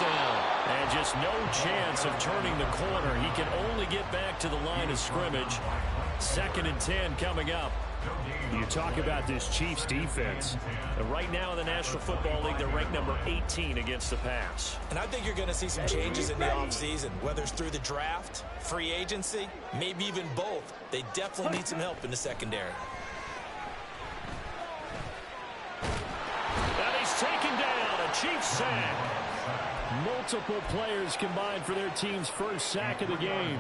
touchdown. And just no chance of turning the corner. He can only get back to the line of scrimmage. 2nd and 10 coming up. You talk about this Chiefs defense. Right now in the National Football League, they're ranked number 18 against the pass. And I think you're going to see some changes in the offseason, whether it's through the draft, free agency, maybe even both. They definitely need some help in the secondary. And he's taken down. A Chiefs sack. Multiple players combined for their team's first sack of the game.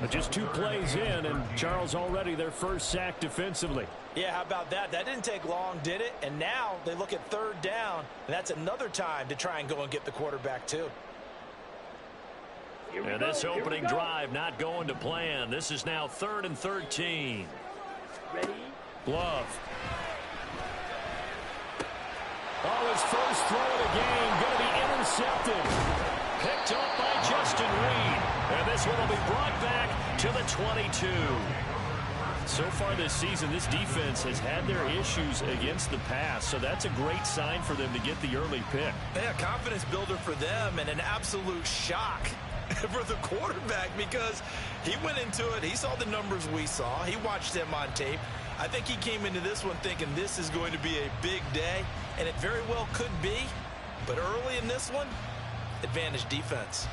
But just 2 plays in, and Charles already their first sack defensively. Yeah, how about that? That didn't take long, did it? And now they look at 3rd down, and that's another time to try and go and get the quarterback too. And this opening drive not going to plan. This is now 3rd and 13. Ready? Glove. Oh, his first throw of the game going to be intercepted. Picked up by Justin Reed. And this one will be brought back to the 22. So far this season, this defense has had their issues against the pass, so that's a great sign for them to get the early pick. Yeah, confidence builder for them and an absolute shock for the quarterback because he went into it. He saw the numbers we saw. He watched them on tape. I think he came into this one thinking this is going to be a big day, and it very well could be. But early in this one, advantage defense.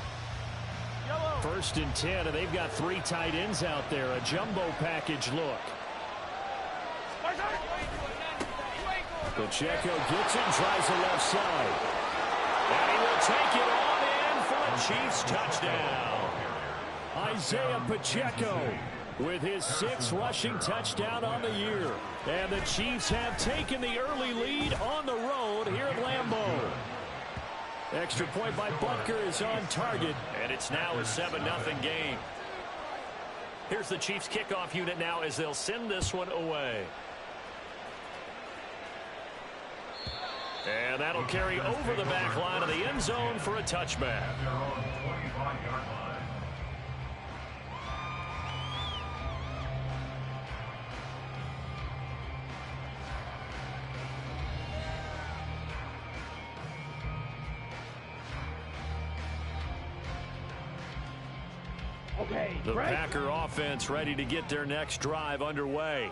1st and 10, and they've got 3 tight ends out there. A jumbo package look. Pacheco gets it, tries the left side. And he will take it on in for a Chiefs touchdown. Isaiah Pacheco with his 6th rushing touchdown on the year. And the Chiefs have taken the early lead on the road here at Lambeau. Extra point by Butker is on target, and it's now a 7-0 game. Here's the Chiefs kickoff unit now as they'll send this one away. And that'll carry over the back line of the end zone for a touchback. The Packer offense ready to get their next drive underway.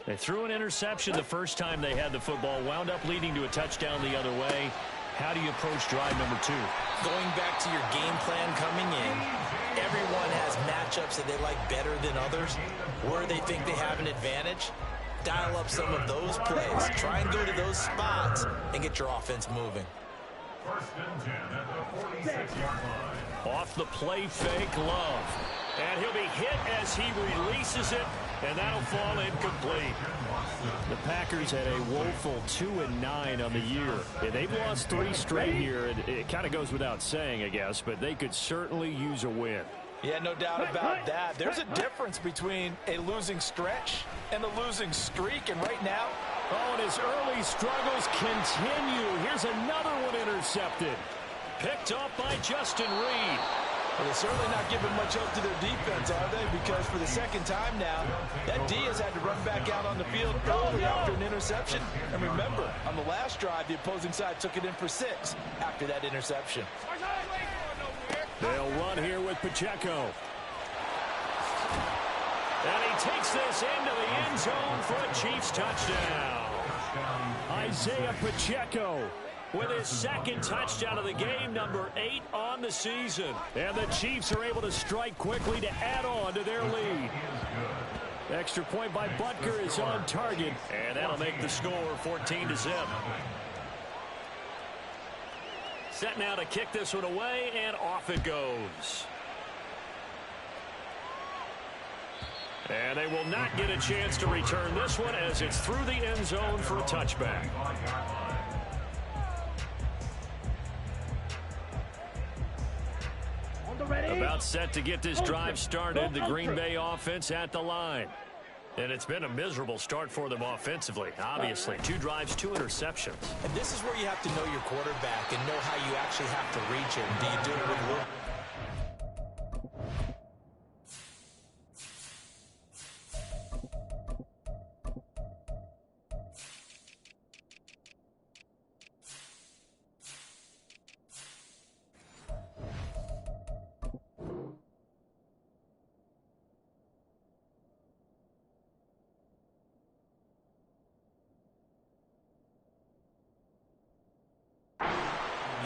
They threw an interception the first time they had the football, wound up leading to a touchdown the other way. How do you approach drive number 2? Going back to your game plan coming in, everyone has matchups that they like better than others. Where they think they have an advantage, dial up some of those plays. Try and go to those spots and get your offense moving. 1st and 10 at the 46-yard line. Off the play fake, Love. And he'll be hit as he releases it, and that'll fall incomplete. The Packers had a woeful 2-9 on the year. Yeah, they've lost 3 straight here. It kind of goes without saying, I guess, but they could certainly use a win. Yeah, no doubt about that. There's a difference between a losing stretch and a losing streak, and right now, oh, and his early struggles continue. Here's another one intercepted. Picked up by Justin Reed. Well, they're certainly not giving much help to their defense, are they? Because for the 2nd time now, that D has had to run back out on the field early after an interception. And remember, on the last drive, the opposing side took it in for 6 after that interception. They'll run here with Pacheco. And he takes this into the end zone for a Chiefs touchdown. Isaiah Pacheco with his 2nd touchdown of the game, number 8 on the season. And the Chiefs are able to strike quickly to add on to their lead. Extra point by Butker is on target, and that'll make the score 14-0. Set now to kick this one away, and off it goes. And they will not get a chance to return this one as it's through the end zone for a touchback. About set to get this drive started, the Green Bay offense at the line. And it's been a miserable start for them offensively, obviously. 2 drives, 2 interceptions. And this is where you have to know your quarterback and know how you actually have to reach him. Do you do it with Will?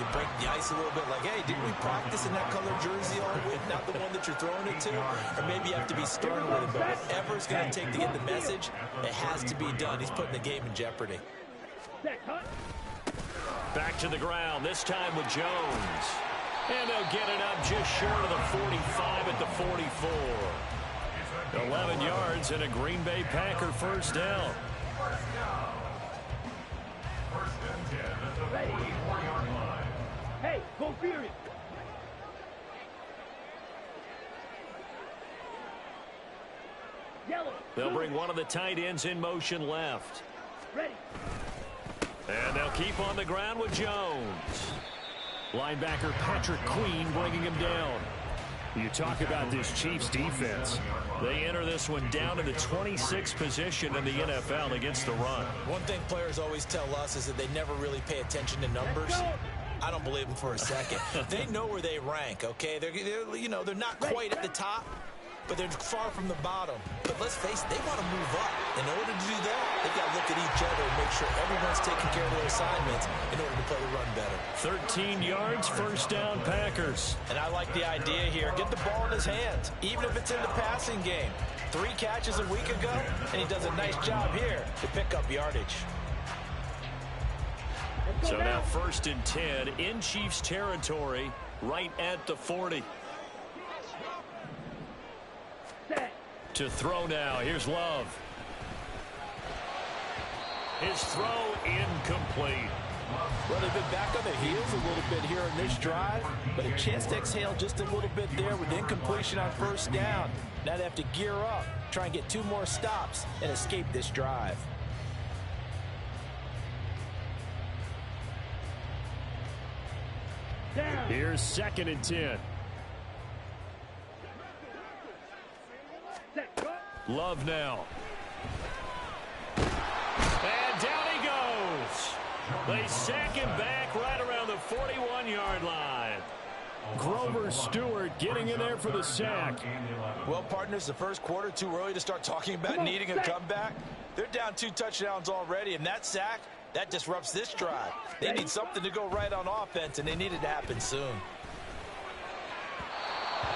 you break the ice a little bit, like, hey, didn't we practice in that color jersey all week, not the one that you're throwing it to? Or maybe you have to be stern with it, but whatever it's going to take to get the message, it has to be done. He's putting the game in jeopardy. Back to the ground, this time with Jones. And they'll get it up just short of the 45 at the 44. 11 yards and a Green Bay Packer first down. First and 10 at the 44-yard line. Hey, go furious. Yellow. They'll bring one of the tight ends in motion left. Ready. And they'll keep on the ground with Jones. Linebacker Patrick Queen bringing him down. You talk about this Chiefs defense. They enter this one down to the 26th position in the NFL against the run. One thing players always tell us is that they never really pay attention to numbers. I don't believe them for a second. They know where they rank, okay? They're not quite at the top, but they're far from the bottom. But let's face it, they want to move up. In order to do that, they've got to look at each other and make sure everyone's taking care of their assignments in order to play the run better. 13 yards, first down, Packers. And I like the idea here. Get the ball in his hands, even if it's in the passing game. 3 catches a week ago, and he does a nice job here to pick up yardage. So now first and 10 in Chiefs territory, right at the 40. To throw now. Here's Love. His throw incomplete. Well, they've been back on their heels a little bit here in this drive, but a chance to exhale just a little bit there with incompletion on first down. Now they have to gear up, try and get 2 more stops, and escape this drive. Here's second and 10. Love now. And down he goes. They sack him back right around the 41-yard line. Grover Stewart getting in there for the sack. Well, partners, the first quarter, too early to start talking about needing a comeback. They're down 2 touchdowns already, and that sack, that disrupts this drive. They need something to go right on offense, and they need it to happen soon.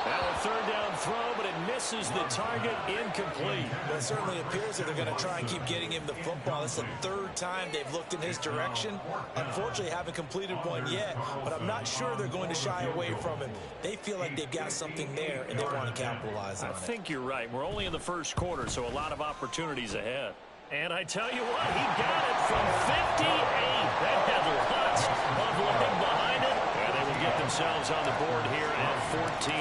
Now a third down throw, but it misses the target, incomplete. Well, it certainly appears that they're going to try and keep getting him the football. It's the 3rd time they've looked in his direction. Unfortunately, haven't completed one yet, but I'm not sure they're going to shy away from him. They feel like they've got something there, and they want to capitalize on it. I think you're right. We're only in the first quarter, so a lot of opportunities ahead. And I tell you what, he got it from 58. That had lots of leg behind it. And they will get themselves on the board here at 14-3.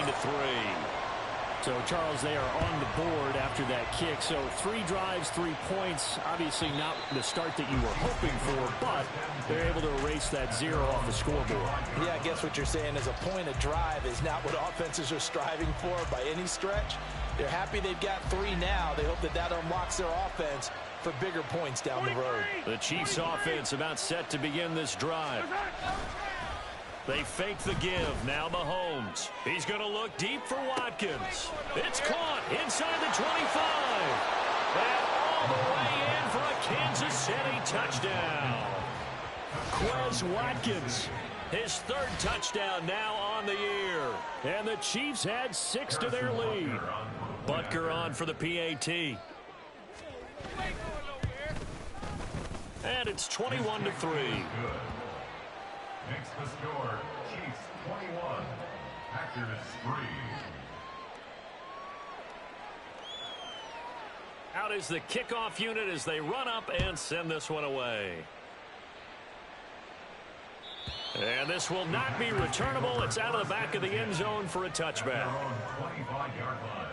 So, Charles, they are on the board after that kick. So 3 drives, 3 points. Obviously not the start that you were hoping for, but they're able to erase that 0 off the scoreboard. Yeah, I guess what you're saying is a point of drive is not what offenses are striving for by any stretch. They're happy they've got 3 now. They hope that that unlocks their offense for bigger points down the road. The Chiefs offense about set to begin this drive. They fake the give. Now Mahomes. He's going to look deep for Watkins. It's caught inside the 25. And all the way in for a Kansas City touchdown. Quez Watkins. His 3rd touchdown now on the year. And the Chiefs add 6 to their lead. Butker on for the PAT. And it's 21-3. Makes the score Chiefs 21, Packers 3. Out is the kickoff unit as they run up and send this one away. And this will not be returnable. It's out of the back of the end zone for a touchback. 25-yard line.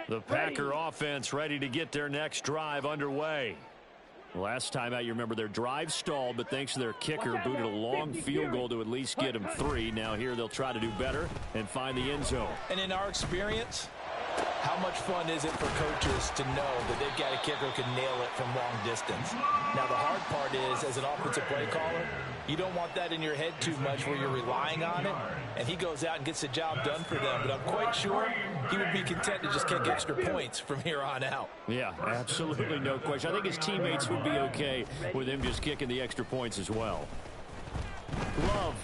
The Packer offense ready to get their next drive underway. Last time out, you remember their drive stalled, but thanks to their kicker, booted a long field goal to at least get them 3. Now here they'll try to do better and find the end zone. And in our experience, How much fun is it for coaches to know that they've got a kicker who can nail it from long distance? Now, the hard part is, as an offensive play caller, you don't want that in your head too much where you're relying on it, and he goes out and gets the job done for them. But I'm quite sure he would be content to just kick extra points from here on out. Yeah, absolutely no question. I think his teammates would be okay with him just kicking the extra points as well. Love.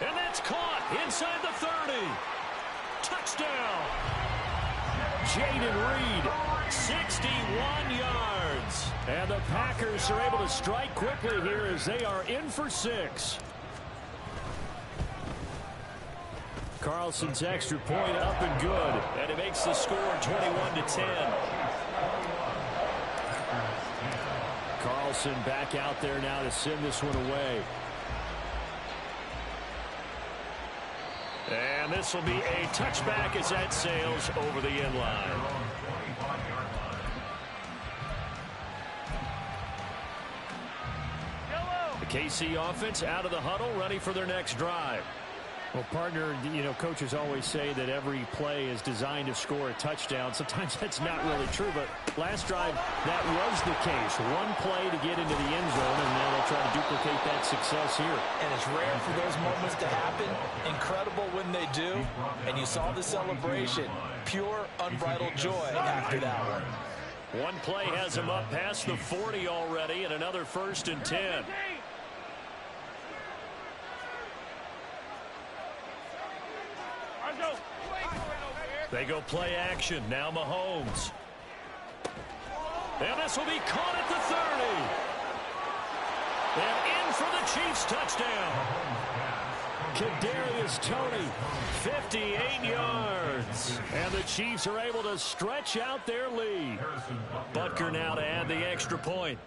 And that's caught inside the 30. Touchdown. Jaden Reed, 61 yards. And the Packers are able to strike quickly here as they are in for 6. Carlson's extra point up and good. And it makes the score 21-10. Carlson back out there now to send this one away. And this will be a touchback as that sails over the end line. The KC offense out of the huddle, ready for their next drive. Well, partner, you know, coaches always say that every play is designed to score a touchdown. Sometimes that's not really true, but last drive, that was the case. One play to get into the end zone, and now they'll try to duplicate that success here. And it's rare for those moments to happen. Incredible when they do. And you saw the celebration. Pure, unbridled joy after that one. One play has him up past the 40 already, and another 1st and 10. They go play action. Now Mahomes. And this will be caught at the 30. And in for the Chiefs touchdown. Kadarius Toney, 58 yards. And the Chiefs are able to stretch out their lead. Butker now to add the extra point.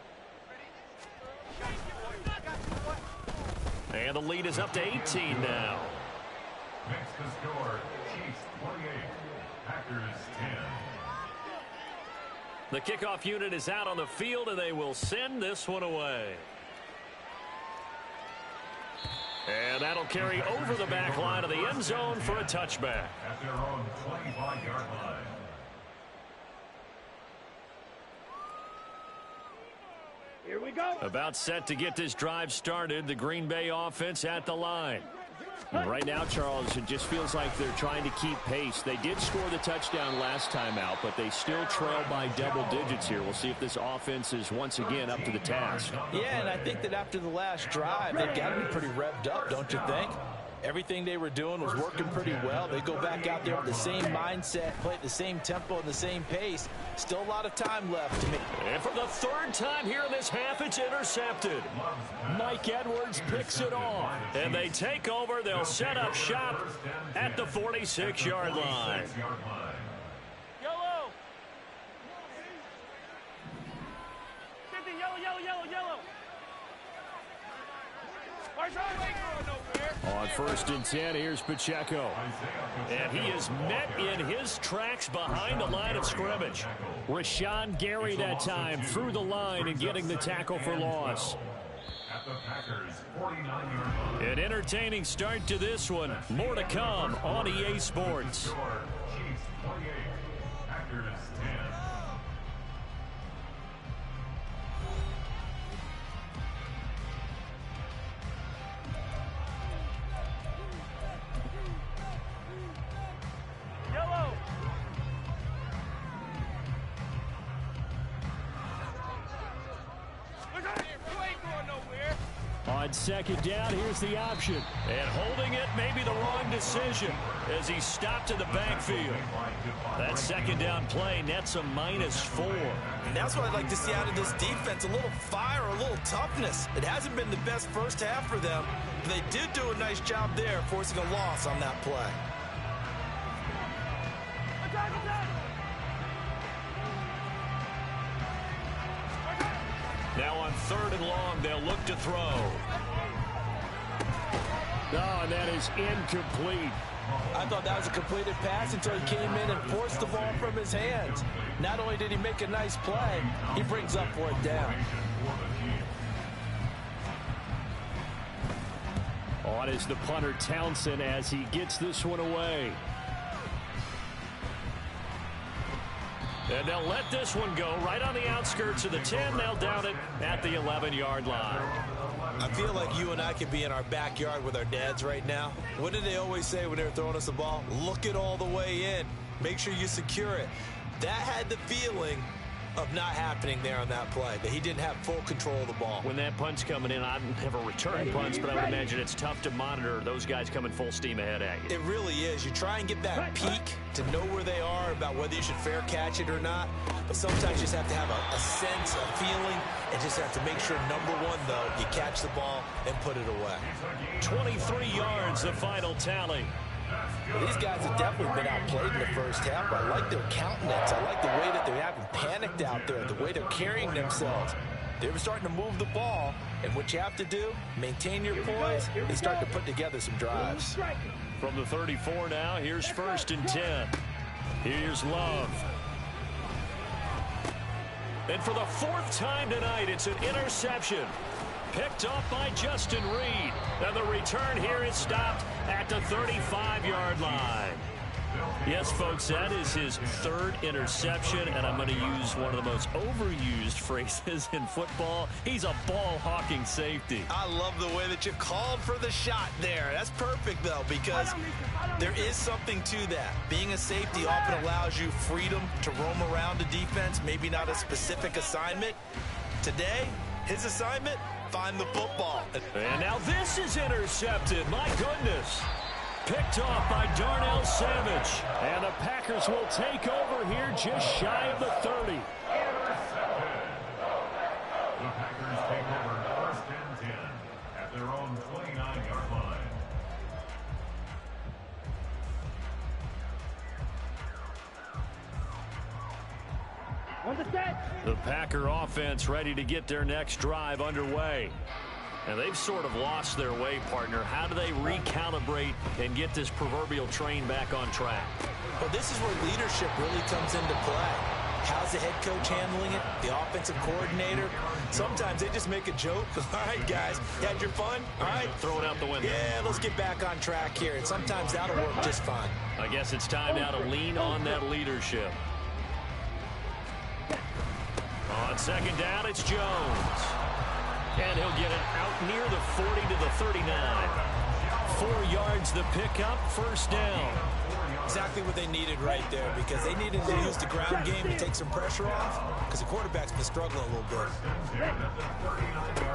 And the lead is up to 18 now. Makes the score Chiefs 28, Packers 10. The kickoff unit is out on the field, and they will send this one away. And that'll carry over the back line of the end zone for a touchback. At their own 25-yard line. Here we go. About set to get this drive started, the Green Bay offense at the line. And right now, Charles, it just feels like they're trying to keep pace. They did score the touchdown last time out, but they still trail by double digits here. We'll see if this offense is once again up to the task. Yeah, and I think that after the last drive, they've got to be pretty revved up, don't you think? Everything they were doing was working pretty well. They go back out there with the same mindset, play at the same tempo and the same pace. Still a lot of time left to make. And for the 3rd time here in this half, it's intercepted. Mike Edwards picks it off. And they take over. They'll set up shop at the 46-yard line. Yellow. 50, yellow. On 1st and 10, here's Pacheco. And he is met in his tracks behind the line of scrimmage. Rashawn Gary that time through the line and getting the tackle for loss. An entertaining start to this one. More to come on EA Sports. Chiefs 28, Packers 10. On 2nd down, here's the option. And holding it may be the wrong decision as he stopped in the backfield. That 2nd down play nets a -4. And that's what I'd like to see out of this defense, a little fire, a little toughness. It hasn't been the best first half for them, but they did do a nice job there forcing a loss on that play. Now on 3rd and long, they'll look to throw. Oh, and that is incomplete. I thought that was a completed pass until he came in and forced the ball from his hands. Not only did he make a nice play, he brings up for it down. On is the punter Townsend as he gets this one away. And they'll let this one go right on the outskirts of the 10. They'll down it at the 11-yard line. I feel like you and I could be in our backyard with our dads right now. What did they always say when they were throwing us the ball? Look it all the way in. Make sure you secure it. That had the feeling of not happening there on that play, that he didn't have full control of the ball. When that punt's coming in, I've never returned punts, but I would imagine it's tough to monitor those guys coming full steam ahead at you. It really is. You try and get that peek to know where they are, about whether you should fair catch it or not, but sometimes you just have to have a sense, a feeling, and just have to make sure, number one, though, you catch the ball and put it away. 23 yards, the final tally. Well, these guys have definitely been outplayed in the first half. I like their countenance. I like the way that they haven't panicked out there, the way they're carrying themselves. They were starting to move the ball, and what you have to do, maintain your poise, and start to put together some drives. From the 34 now, here's 1st and 10. Here's Love. And for the 4th time tonight, it's an interception. Picked off by Justin Reed. And the return here is stopped at the 35-yard line. Yes, folks, that is his 3rd interception, and I'm going to use one of the most overused phrases in football. He's a ball-hawking safety. I love the way that you called for the shot there. That's perfect, though, because there is something to that. Being a safety often allows you freedom to roam around the defense, maybe not a specific assignment. Today, his assignment, find the football. And now this is intercepted. My goodness. Picked off by Darnell Savage. And the Packers will take over here just shy of the 30. The Packers take over 1st and 10 at their own 29-yard line. The Packer offense ready to get their next drive underway. And they've sort of lost their way, partner. How do they recalibrate and get this proverbial train back on track? Well, this is where leadership really comes into play. How's the head coach handling it? The offensive coordinator? Sometimes they just make a joke. All right, guys, you had your fun? All right. Throw it out the window. Yeah, let's get back on track here. And sometimes that'll work just fine. I guess it's time now to lean on that leadership. On 2nd down, it's Jones. And he'll get it out near the 40 to the 39. 4 yards the pickup, 1st down. Exactly what they needed right there, because they needed to use the ground game to take some pressure off, because the quarterback's been struggling a little bit.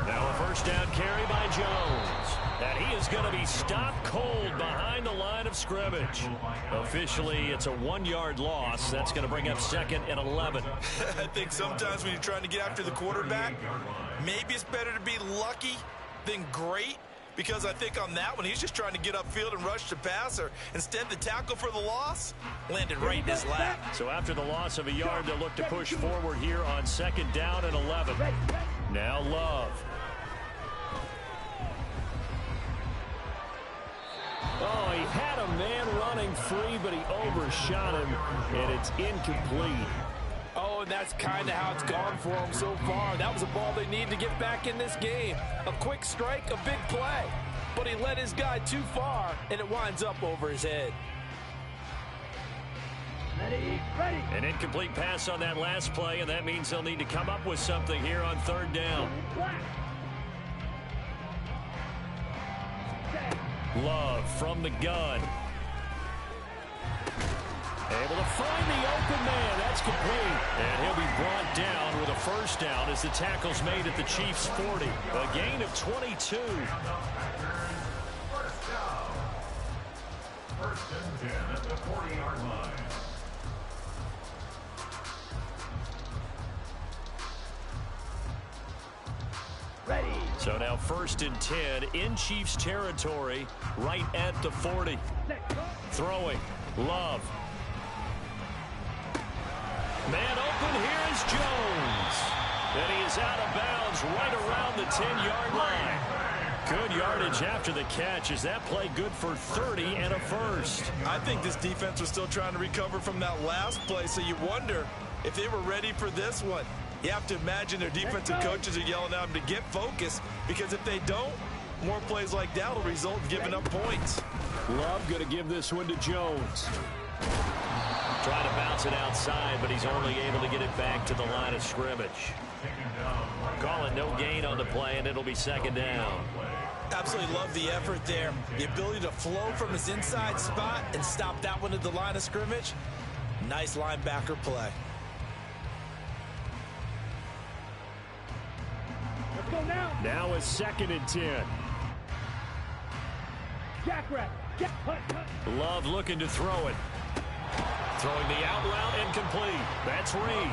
Now a 1st down carry by Jones. And he is going to be stopped cold behind the line of scrimmage. Officially, it's a 1-yard loss. That's going to bring up 2nd and 11. I think sometimes when you're trying to get after the quarterback, maybe it's better to be lucky than great, because I think on that one, he's just trying to get upfield and rush the passer. Instead, the tackle for the loss landed right in his lap. So after the loss of a yard, they'll look to push forward here on 2nd down and 11. Now Love. Oh, he had a man running free, but he overshot him, and it's incomplete. Oh, and that's kind of how it's gone for him so far. That was a ball they need to get back in this game. A quick strike, a big play. But he led his guy too far, and it winds up over his head. An incomplete pass on that last play, and that means they'll need to come up with something here on 3rd down. Love from the gun. Able to find the open man. That's complete. And he'll be brought down with a 1st down as the tackle's made at the Chiefs' 40. A gain of 22. 1st and 10 at the 40-yard line. So now 1st and 10 in Chiefs territory, right at the 40. Throwing. Love. Man open, here is Jones. And he is out of bounds right around the 10-yard line. Good yardage after the catch. Is that play good for 30 and a 1st? I think this defense was still trying to recover from that last play, so you wonder if they were ready for this one. You have to imagine their defensive coaches are yelling at them to get focused, because if they don't, more plays like that will result in giving up points. Love going to give this one to Jones. Trying to bounce it outside, but he's only able to get it back to the line of scrimmage. Calling no gain on the play, and it'll be second down. Absolutely love the effort there. The ability to flow from his inside spot and stop that one at the line of scrimmage. Nice linebacker play. Let's go now. Now it's 2nd and 10. Jackrabbit. Love looking to throw it. Throwing the out route incomplete. That's Reed.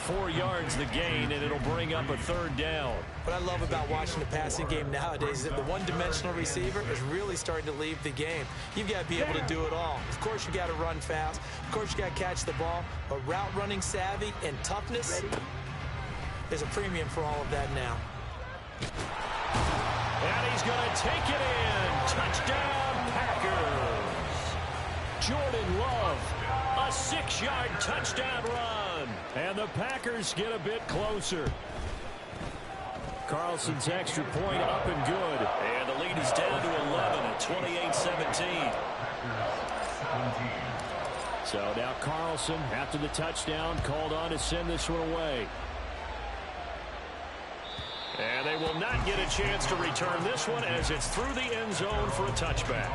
4 yards the gain, and it'll bring up a 3rd down. What I love about watching the passing game nowadays is that the one-dimensional receiver is really starting to leave the game. You've got to be able to do it all. Of course, you got to run fast. Of course, you got to catch the ball. But route running savvy and toughness is a premium for all of that now. And he's going to take it in. Touchdown, Packers. Jordan Love, a 6-yard touchdown run. And the Packers get a bit closer. Carlson's extra point up and good. And the lead is down to 11 at 28-17. So now Carlson, after the touchdown, called on to send this one away. And they will not get a chance to return this one as it's through the end zone for a touchback.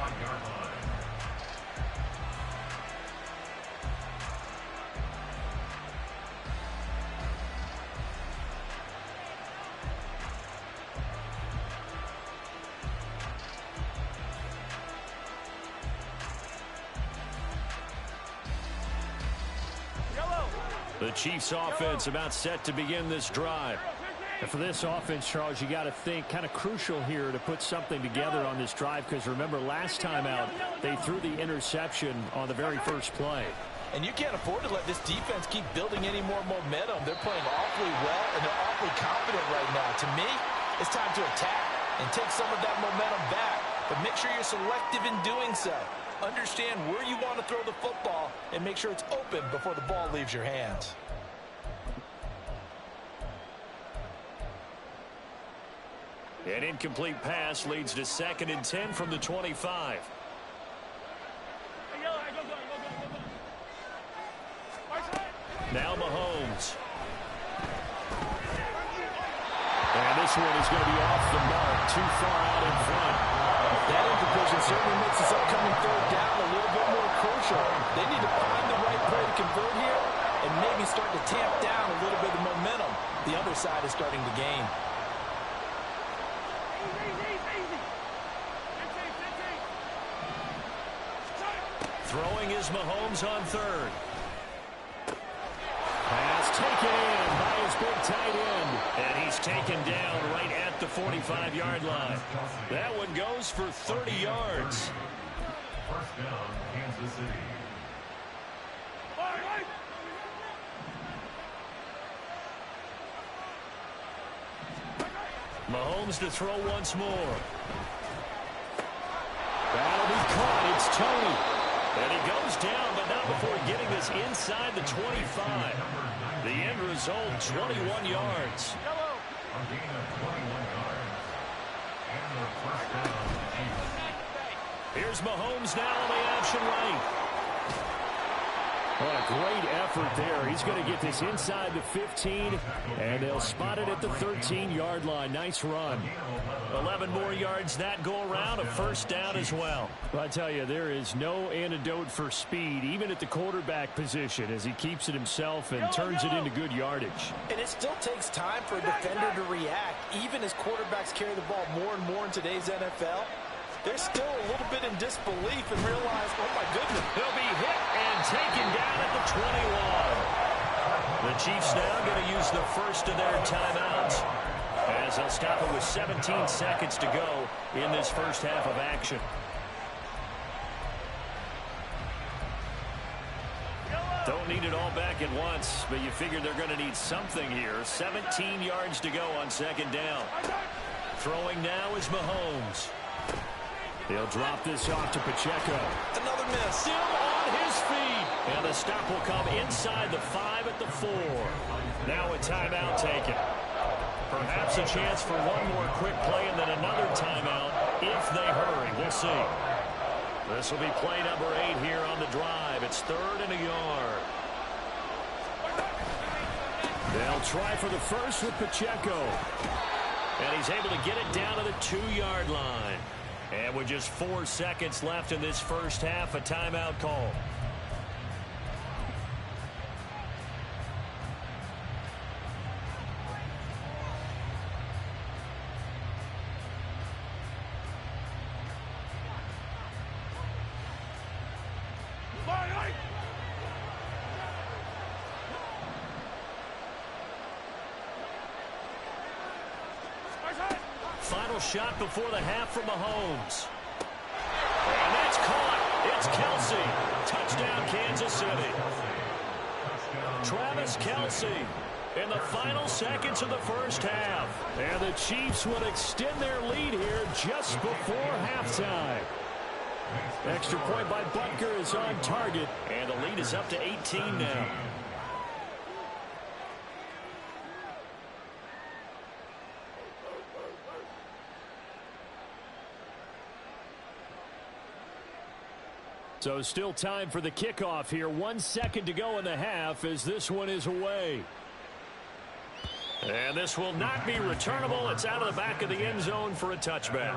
The Chiefs offense about set to begin this drive. And for this offense, Charles, you got to think kind of crucial here to put something together on this drive, because remember last time out they threw the interception on the very first play. And you can't afford to let this defense keep building any more momentum. They're playing awfully well, and they're awfully confident right now. To me, it's time to attack and take some of that momentum back. But make sure you're selective in doing so. Understand where you want to throw the football and make sure it's open before the ball leaves your hands. An incomplete pass leads to 2nd and 10 from the 25. Now Mahomes. And this one is going to be off the mark, too far out in front. That imprecision certainly makes this upcoming 3rd down a little bit more crucial. They need to find the right play to convert here and maybe start to tamp down a little bit of momentum. The other side is starting to gain. Throwing is Mahomes on 3rd. Pass taken in by his big tight end. And he's taken down right at the 45-yard line. That one goes for 30 yards. 1st down, Kansas City. Mahomes to throw once more. That'll be caught. It's Tony. And he goes down, but not before getting this inside the 25. The end result, 21 yards. A gain of 21 yards. And the 1st down, Chiefs. Here's Mahomes now on the action right. What a great effort there. He's going to get this inside the 15, and they'll spot it at the 13-yard line. Nice run. 11 more yards that go around, a 1st down as well. Well, I tell you, there is no antidote for speed, even at the quarterback position, as he keeps it himself and turns it into good yardage. And it still takes time for a defender to react, even as quarterbacks carry the ball more and more in today's NFL. They're still a little bit in disbelief and realize, oh, my goodness. He'll be hit and taken down at the 21. The Chiefs now going to use the first of their timeouts as they'll stop it with 17 seconds to go in this first half of action. Don't need it all back at once, but you figure they're going to need something here. 17 yards to go on 2nd down. Throwing now is Mahomes. He'll drop this off to Pacheco. Another miss. Still on his feet. And the stop will come inside the 5 at the 4. Now a timeout taken. Perhaps a chance for one more quick play and then another timeout if they hurry. We'll see. This will be play number 8 here on the drive. drive. It's 3rd and a yard. They'll try for the first with Pacheco. And he's able to get it down to the 2-yard line. And with just 4 seconds left in this first half, a timeout call. Final shot before the half from Mahomes. And that's caught. It's Kelsey. Touchdown, Kansas City. Travis Kelsey in the final seconds of the first half. And the Chiefs would extend their lead here just before halftime. Extra point by Butker is on target. And the lead is up to 18 now. So still time for the kickoff here. 1 second to go in the half as this one is away. And this will not be returnable. It's out of the back of the end zone for a touchback.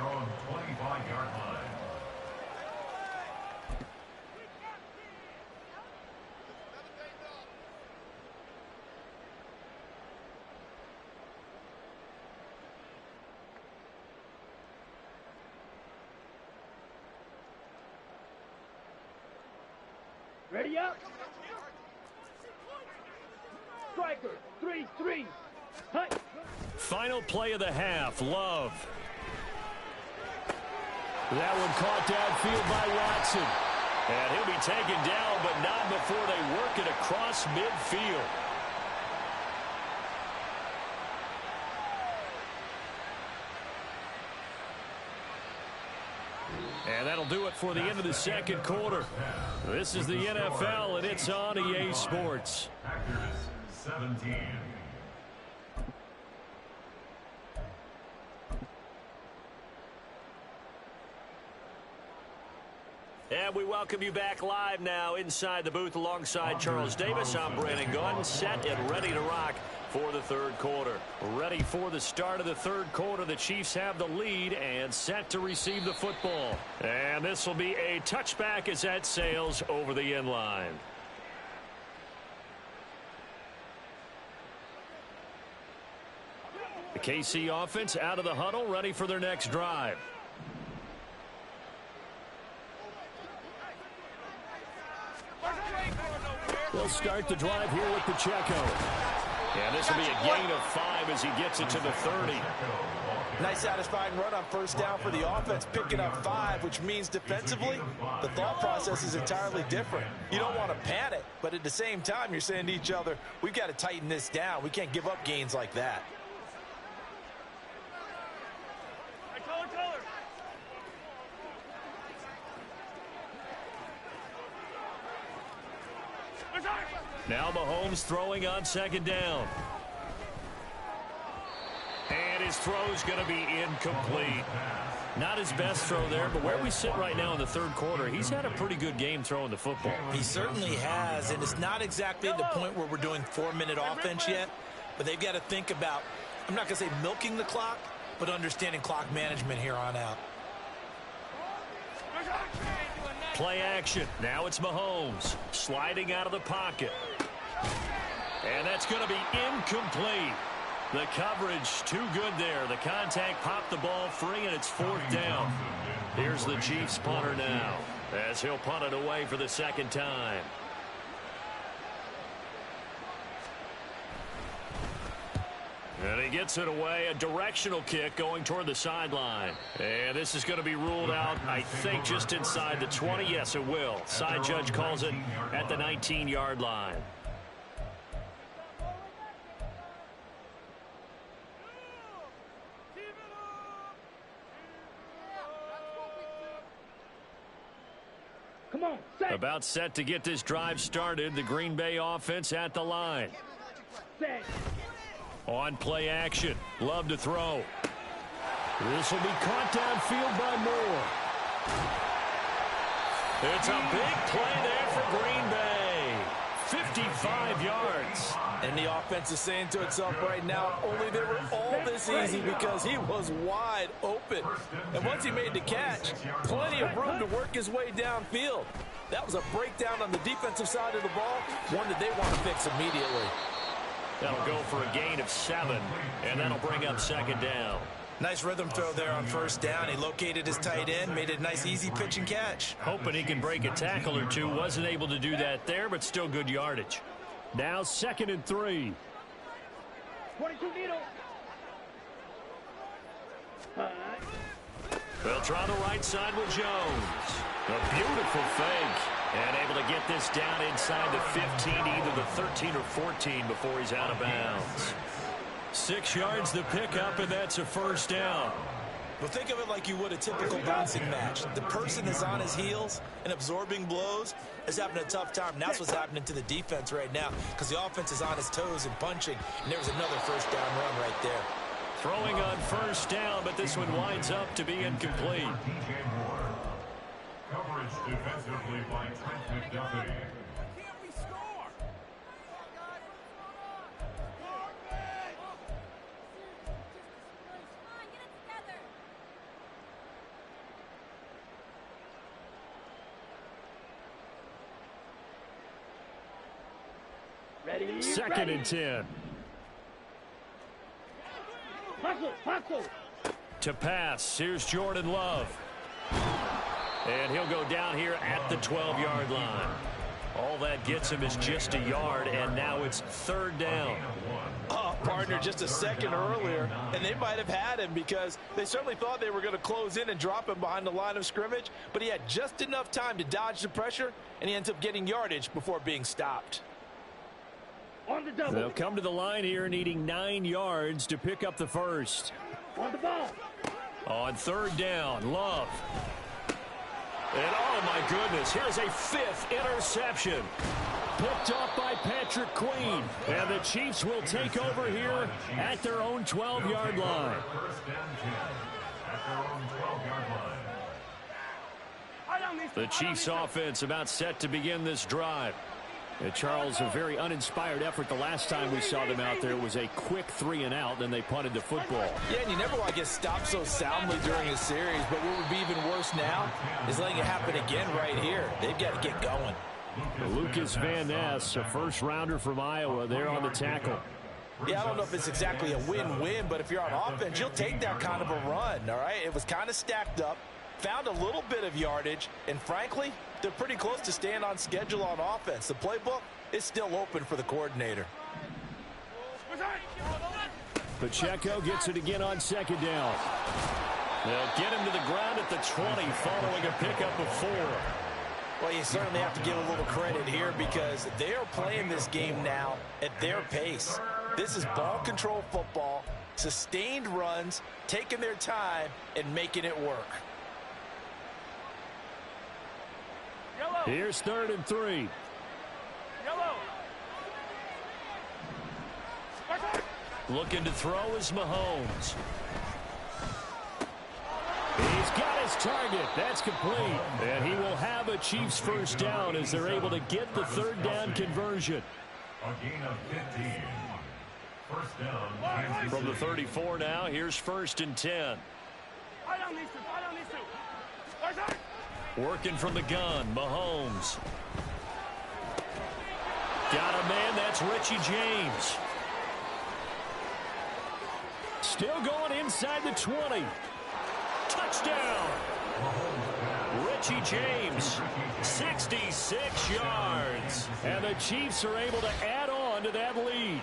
Ready up. Striker, 3-3. Hi. Final play of the half, Love. That one caught downfield by Watson. And he'll be taken down, but not before they work it across midfield. And that'll do it for the end of the second quarter. This is the NFL, and it's on EA Sports. Packers 17. And we welcome you back live now inside the booth alongside Charles Davis. I'm Brandon Gunn, set and ready to rock for the third quarter. Ready for the start of the third quarter. The Chiefs have the lead and set to receive the football. And this will be a touchback as that sails over the end line. The KC offense out of the huddle, ready for their next drive. They'll start the drive here with Pacheco. And this will be a gain of 5 as he gets it to the 30. Nice satisfying run on first down for the offense, picking up 5, which means defensively, the thought process is entirely different. You don't want to panic, but at the same time, you're saying to each other, we've got to tighten this down. We can't give up gains like that. Now Mahomes throwing on second down. And his throw's going to be incomplete. Not his best throw there, but where we sit right now in the third quarter, he's had a pretty good game throwing the football. He certainly has, and it's not exactly at the point where we're doing 4-minute offense yet, but they've got to think about, I'm not going to say milking the clock, but understanding clock management here on out. Play action. Now it's Mahomes sliding out of the pocket. And that's going to be incomplete. The coverage too good there. The contact popped the ball free, and it's 4th down. Here's the Chiefs punter now as he'll punt it away for the second time. And he gets it away, a directional kick going toward the sideline. And this is going to be ruled out, I think, just inside the 20. Yes, it will. Side judge calls it at the 19-yard line. Come on, set. About set to get this drive started. The Green Bay offense at the line. Set. On play action. Love to throw. This will be caught downfield by Moore. It's a big play there for Green Bay. 55 yards. And the offense is saying to itself right now, only they were all this easy because he was wide open. And once he made the catch, plenty of room to work his way downfield. That was a breakdown on the defensive side of the ball, one that they want to fix immediately. That'll go for a gain of 7, and that'll bring up second down. Nice rhythm throw there on first down. He located his tight end, made it a nice, easy pitch and catch. Hoping he can break a tackle or two. Wasn't able to do that there, but still good yardage. Now 2nd and 3. 22 needle. They'll try the right side with Jones. A beautiful fake. And able to get this down inside the 15, either the 13 or 14 before he's out of bounds. 6 yards to pick up, and that's a first down. Well, think of it like you would a typical boxing match. The person is on his heels and absorbing blows is having a tough time. And that's what's happening to the defense right now because the offense is on his toes and punching. And there's another first down run right there. Throwing on first down, but this one winds up to be incomplete. Coverage defensively by Trent McDuffie. Ready? 2nd and 10. Hustle. To pass, here's Jordan Love. And he'll go down here at the 12-yard line. All that gets him is just a yard, and now it's 3rd down. Oh, partner, just a second earlier, and they might have had him because they certainly thought they were going to close in and drop him behind the line of scrimmage, but he had just enough time to dodge the pressure, and he ends up getting yardage before being stopped. On the double. They'll come to the line here needing 9 yards to pick up the first. On the ball. On 3rd down, Love. And oh my goodness, here's a 5th interception. Picked off by Patrick Queen. And the Chiefs will take over here at their own 12-yard line. First down 10 at their own 12-yard line. The Chiefs offense about set to begin this drive. And Charles, a very uninspired effort the last time we saw them out there was a quick 3 and out, then they punted the football. Yeah, and you never want to get stopped so soundly during a series, but what would be even worse now is letting it happen again right here. They've got to get going. Lucas Van Ness, a first-rounder from Iowa, there on the tackle. Yeah, I don't know if it's exactly a win-win, but if you're on offense, you'll take that kind of a run, all right? It was kind of stacked up, found a little bit of yardage, and frankly, they're pretty close to staying on schedule on offense. The playbook is still open for the coordinator. Pacheco gets it again on 2nd down. They'll get him to the ground at the 20 following a pickup of 4. Well, you certainly have to give a little credit here because they are playing this game now at their pace. This is ball control football, sustained runs, taking their time, and making it work. Here's 3rd and 3. Looking to throw is Mahomes. He's got his target. That's complete. And he will have a Chiefs first down as they're able to get the 3rd down conversion. A gain of 15. First down. From the 34 now, here's 1st and 10. Working from the gun, Mahomes. Got a man, that's Richie James. Still going inside the 20. Touchdown! Richie James, 66 yards. And the Chiefs are able to add on to that lead.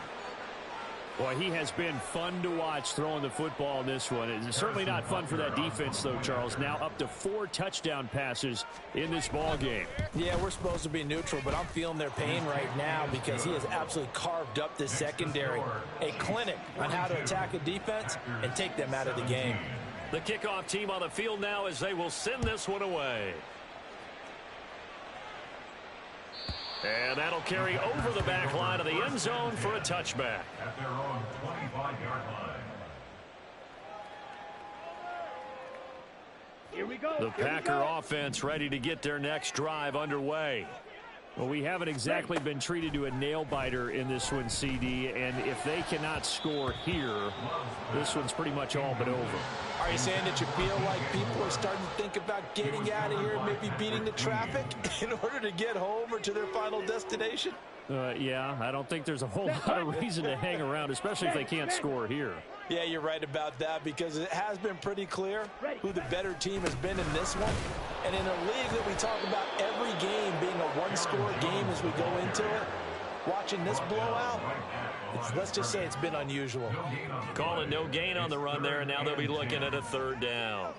Boy, he has been fun to watch throwing the football in this one. It's certainly not fun for that defense, though, Charles. Now up to 4 touchdown passes in this ball game. Yeah, we're supposed to be neutral, but I'm feeling their pain right now because he has absolutely carved up this secondary. A clinic on how to attack a defense and take them out of the game. The kickoff team on the field now as they will send this one away. And that'll carry over the back line of the end zone for a touchback. At their own 25-yard line. Here we go. The Packer offense ready to get their next drive underway. Well, we haven't exactly been treated to a nail-biter in this one, CD, and if they cannot score here, this one's pretty much all but over. Are you saying that you feel like people are starting to think about getting out of here and maybe beating the traffic in order to get home or to their final destination? Yeah, I don't think there's a whole lot of reason to hang around, especially if they can't score here. Yeah, you're right about that because it has been pretty clear who the better team has been in this one. And in a league that we talk about every game being a one-score game as we go into it, watching this blowout, let's just say it's been unusual. Calling no gain on the run there, and now they'll be looking at a third down.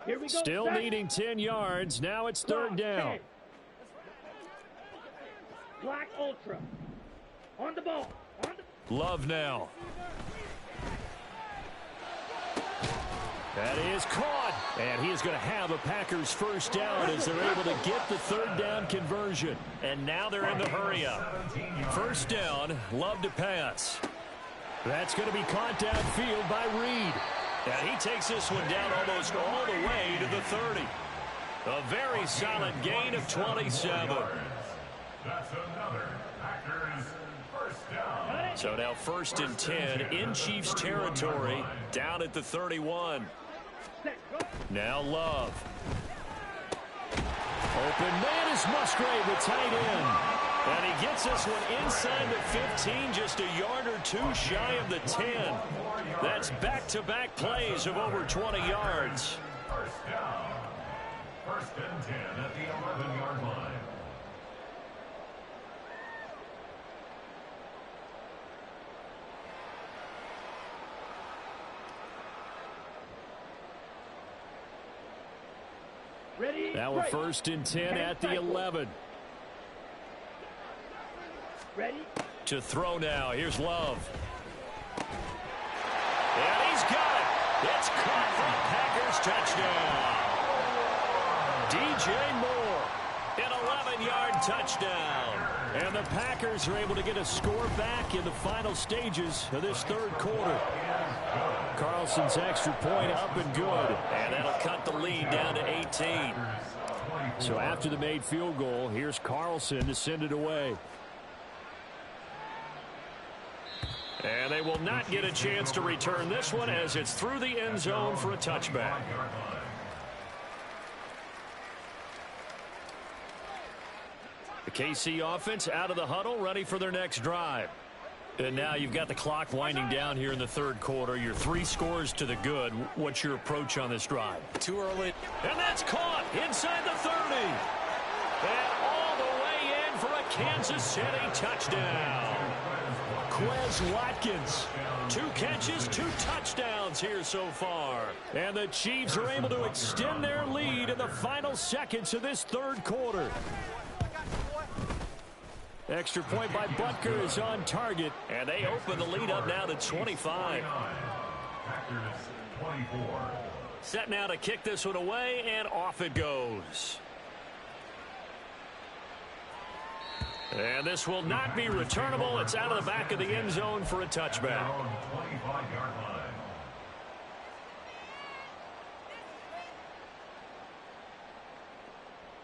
Here we go. Still needing 10 yards. Now it's third down. Black Ultra. On the ball. Love now. That is caught. And he is going to have a Packers first down as they're able to get the third down conversion. And now they're in the hurry up. First down, Love to pass. That's going to be caught downfield by Reed. And he takes this one down almost all the way to the 30. A very solid gain of 27. That's another Packers first down. So now 1st and 10 in Chiefs territory, down at the 31. Now Love. Open man is Musgrave, the tight end. And he gets this one inside the 15, just a yard or two shy of the 10. That's back-to-back plays of over 20 yards. First down. 1st and 10 at the 11-yard line. Ready? Now a 1st and 10 at the 11. Ready? To throw now. Here's Love. And he's got it. It's caught for a Packers touchdown. DJ Moore, an 11-yard touchdown. And the Packers are able to get a score back in the final stages of this third quarter. Carlson's extra point up and good. And that'll cut the lead down to 18. So after the made field goal, here's Carlson to send it away. And they will not get a chance to return this one as it's through the end zone for a touchback. The KC offense out of the huddle, ready for their next drive. And now you've got the clock winding down here in the third quarter. You're 3 scores to the good. What's your approach on this drive? Too early. And that's caught inside the 30. And all the way in for a Kansas City touchdown. Quez Watkins, 2 catches, 2 touchdowns here so far. And the Chiefs are able to extend their lead in the final seconds of this third quarter. Extra point by Butker is on target. And they open the lead up now to 25. Packers 24. Set now to kick this one away, and off it goes. And this will not be returnable. It's out of the back of the end zone for a touchback. 25-yard line.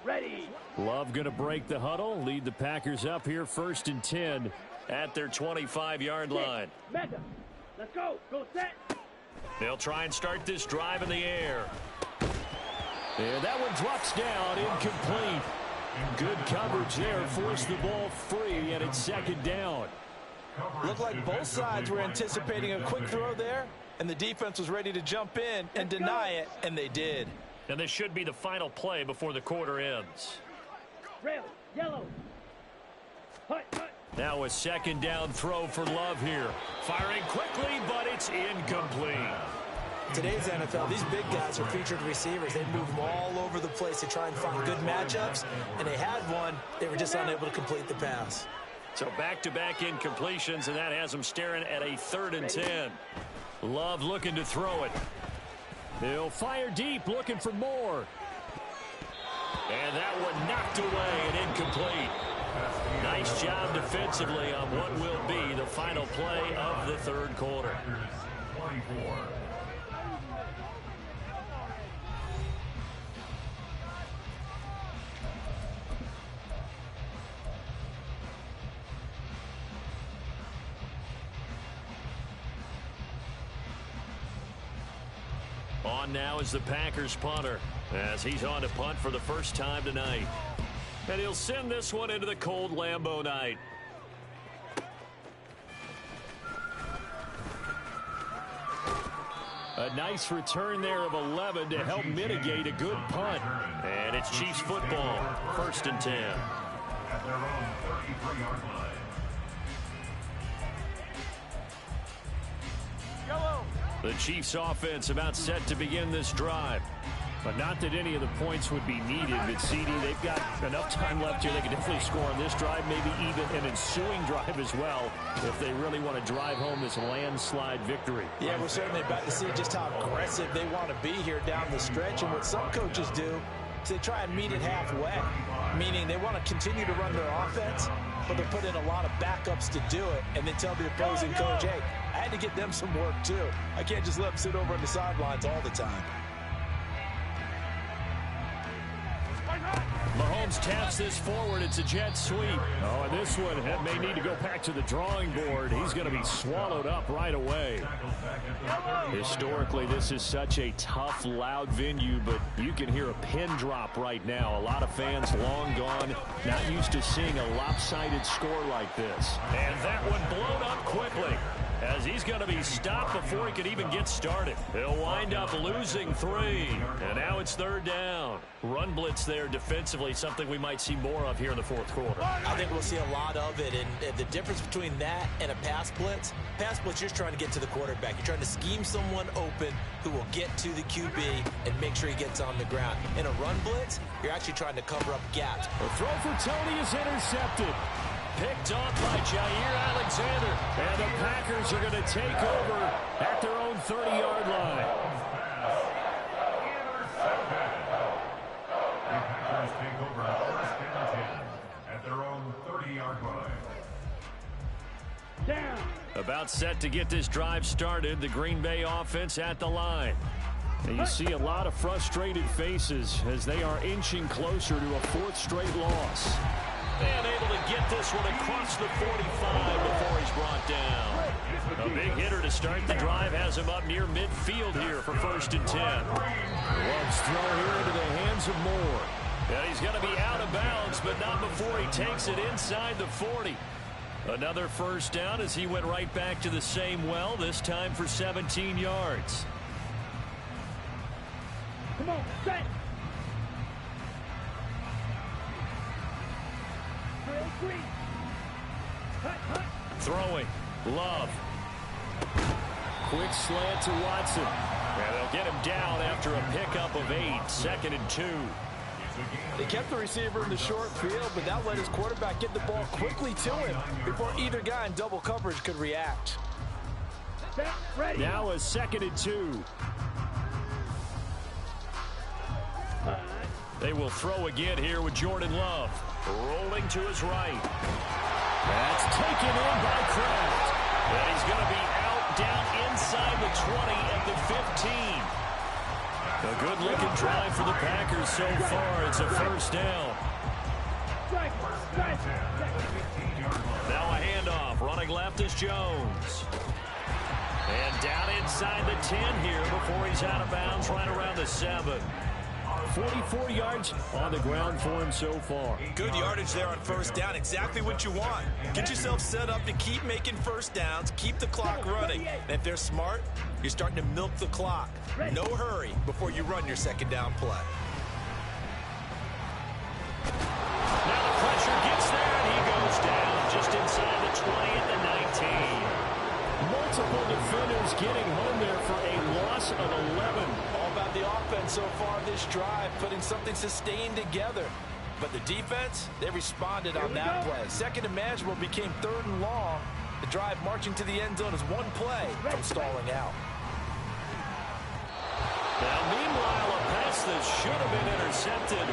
Ready. Love going to break the huddle, lead the Packers up here 1st and 10 at their 25-yard line. Mega. Let's go. Go set. They'll try and start this drive in the air. And that one drops down, incomplete. Good coverage there, forced the ball free, and it's 2nd down. Looked like both sides were anticipating a quick throw there, and the defense was ready to jump in and deny it, and they did. And this should be the final play before the quarter ends. Red, yellow. Hut, hut. Now a 2nd down throw for Love here. Firing quickly, but it's incomplete. Today's NFL, these big guys are featured receivers. They move them all over the place to try and find good matchups, and they had one. They were just unable to complete the pass. So back-to-back incompletions, and that has them staring at a 3rd and 10. Love looking to throw it. He'll fire deep, looking for more. And that one knocked away and incomplete. Nice job defensively on what will be the final play of the third quarter. 24. On now is the Packers punter as he's on to punt for the first time tonight. And he'll send this one into the cold Lambeau night. A nice return there of 11 to help mitigate a good punt. And it's Chiefs football, 1st and 10. At their own 33-yard line. The Chiefs offense about set to begin this drive. But not that any of the points would be needed. But CD, they've got enough time left here. They can definitely score on this drive, maybe even an ensuing drive as well, if they really want to drive home this landslide victory. Yeah, we're certainly about to see just how aggressive they want to be here down the stretch. And what some coaches do is they try and meet it halfway, meaning they want to continue to run their offense, but they put in a lot of backups to do it, and then tell the opposing coach, hey, I had to get them some work too. I can't just let them sit over on the sidelines all the time. Mahomes taps this forward. It's a jet sweep. Oh, and this one may need to go back to the drawing board. He's going to be swallowed up right away. Historically, this is such a tough, loud venue, but you can hear a pin drop right now. A lot of fans long gone, not used to seeing a lopsided score like this. And that one blown up quickly, as he's going to be stopped before he could even get started. He'll wind up losing 3. And now it's 3rd down. Run blitz there defensively, something we might see more of here in the 4th quarter. I think we'll see a lot of it. And the difference between that and a pass blitz, you're just trying to get to the quarterback. You're trying to scheme someone open who will get to the QB and make sure he gets on the ground. In a run blitz, you're actually trying to cover up gaps. The throw for Tony is intercepted. Picked off by Jair Alexander. And the Packers are going to take over at their own 30-yard line. The Packers take over 1st and 10 at their own 30-yard line. Down. About set to get this drive started. The Green Bay offense at the line. And you see a lot of frustrated faces as they are inching closer to a 4th straight loss. And able to get this one across the 45 before he's brought down. A big hitter to start the drive has him up near midfield here for 1st and 10. Love's throw here into the hands of Moore. And he's going to be out of bounds, but not before he takes it inside the 40. Another 1st down as he went right back to the same well, this time for 17 yards. Come on, set. Throwing. Love. Quick slant to Watson. And they'll get him down after a pickup of 8. 2nd and 2. They kept the receiver in the short field, but that let his quarterback get the ball quickly to him before either guy in double coverage could react. Ready. Now a 2nd and 2. They will throw again here with Jordan Love. Rolling to his right. That's taken in by Kraft. And he's going to be out down inside the 20 at the 15. A good-looking drive for the Packers so far. It's a 1st down. Now a handoff. Running left is Jones. And down inside the 10 here before he's out of bounds right around the 7. 44 yards on the ground for him so far. Good yardage there on 1st down. Exactly what you want. Get yourself set up to keep making 1st downs, keep the clock running. And if they're smart, you're starting to milk the clock. No hurry before you run your 2nd down play. Now the pressure gets there, and he goes down just inside the 20 at the 19. Multiple defenders getting home there for a loss of 11. All about the offense so far this drive, putting something sustained together. But the defense, they responded on that play. 2nd and manageable became 3rd and long. The drive marching to the end zone is one play from stalling out. Now, meanwhile, a pass that should have been intercepted,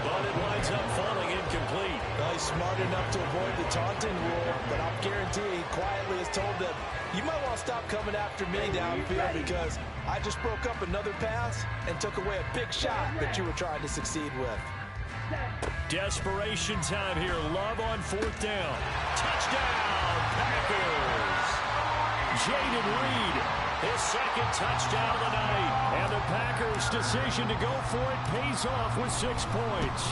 but it winds up falling incomplete. Well, he's smart enough to avoid the taunting rule, but I'll guarantee he quietly has told them, you might want to stop coming after me downfield because I just broke up another pass and took away a big shot that you were trying to succeed with. Desperation time here. Love on fourth down. Touchdown, Packers. Jaden Reed, his second touchdown of the night. And the Packers' decision to go for it pays off with 6 points.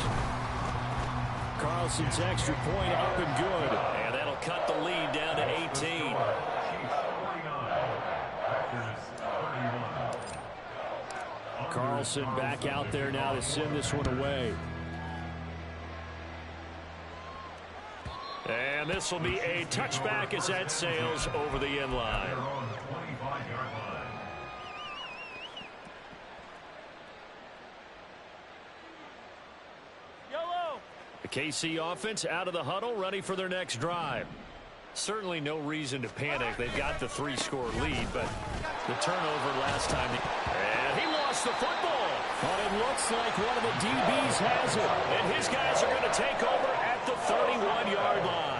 Carlson's extra point up and good. And that'll cut the lead down to 18. Carlson back out there now to send this one away. And this will be a touchback as that sails over the end line. The KC offense out of the huddle, ready for their next drive. Certainly no reason to panic. They've got the 3-score lead, but the turnover last time. And he lost the football. But it looks like one of the DBs has it. And his guys are going to take over at the 31-yard line.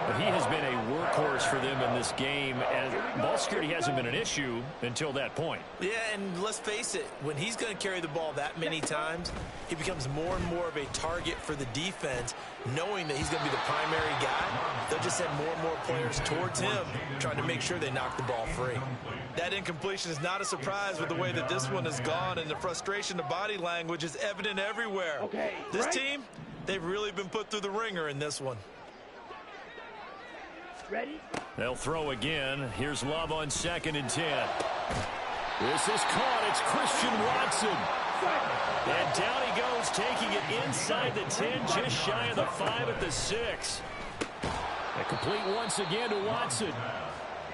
But he has been a workhorse for them in this game, and ball security hasn't been an issue until that point. Yeah, and let's face it, when he's going to carry the ball that many times, he becomes more and more of a target for the defense, knowing that he's going to be the primary guy. They'll just send more and more players towards him, trying to make sure they knock the ball free. That incompletion is not a surprise with the way that this one has gone, and the frustration, the body language is evident everywhere. Okay, this team, they've really been put through the ringer in this one. Ready? They'll throw again. Here's Love on 2nd and 10. This is caught. It's Christian Watson. And down he goes, taking it inside the 10, just shy of the 5 at the 6. And complete once again to Watson.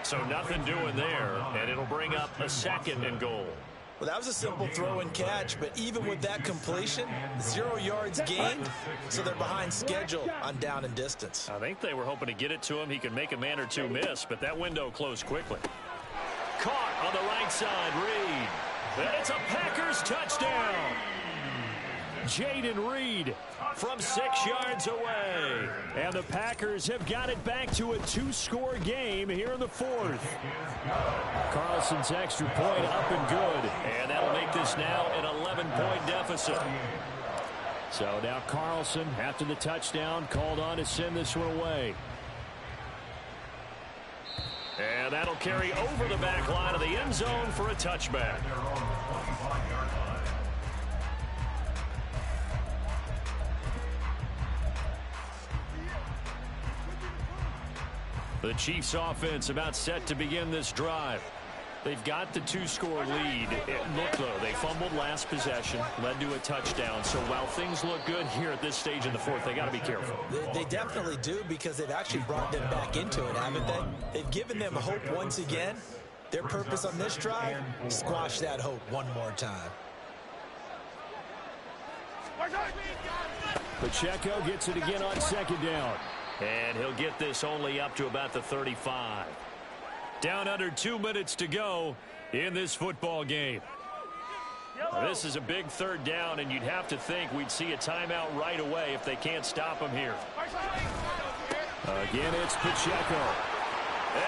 So nothing doing there, and it'll bring up a 2nd and goal. Well, that was a simple throw and catch, but even with that completion, 0 yards gained, so they're behind schedule on down and distance. I think they were hoping to get it to him. He could make a man or two miss, but that window closed quickly. Caught on the right side, Reed. And it's a Packers touchdown. Jaden Reed from 6 yards away. And the Packers have got it back to a 2-score game here in the 4th. Carlson's extra point up and good. And that'll make this now an 11-point deficit. So now Carlson, after the touchdown, called on to send this one away. And that'll carry over the back line of the end zone for a touchback. The Chiefs offense about set to begin this drive. They've got the 2-score lead. Look, though, they fumbled last possession, led to a touchdown. So while things look good here at this stage in the 4th, they got to be careful. They definitely do, because they've actually brought them back into it, haven't they? They've given them hope once again. Their purpose on this drive, squash that hope one more time. Pacheco gets it again on 2nd down. And he'll get this only up to about the 35. Down under 2 minutes to go in this football game. Now, this is a big 3rd down, and you'd have to think we'd see a timeout right away if they can't stop him here. Again, it's Pacheco.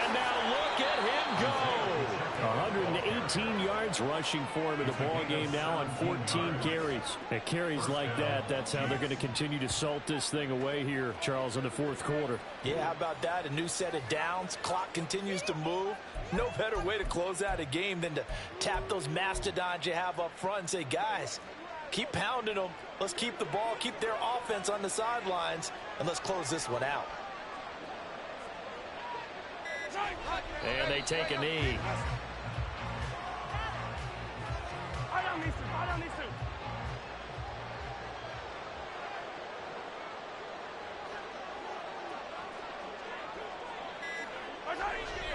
And now look at him go. 118 yards rushing for him in the ball game now on 14 carries. And carries like that, that's how they're going to continue to salt this thing away here, Charles, in the 4th quarter. Yeah, how about that? A new set of downs. Clock continues to move. No better way to close out a game than to tap those mastodons you have up front and say, guys, keep pounding them. Let's keep the ball, keep their offense on the sidelines, and let's close this one out. And they take a knee.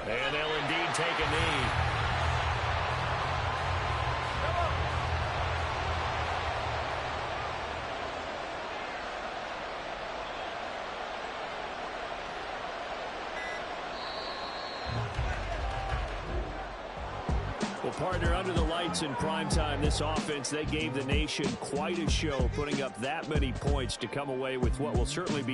And they'll indeed take a knee. Well, partner, under the lights in primetime, this offense, they gave the nation quite a show, putting up that many points to come away with what will certainly be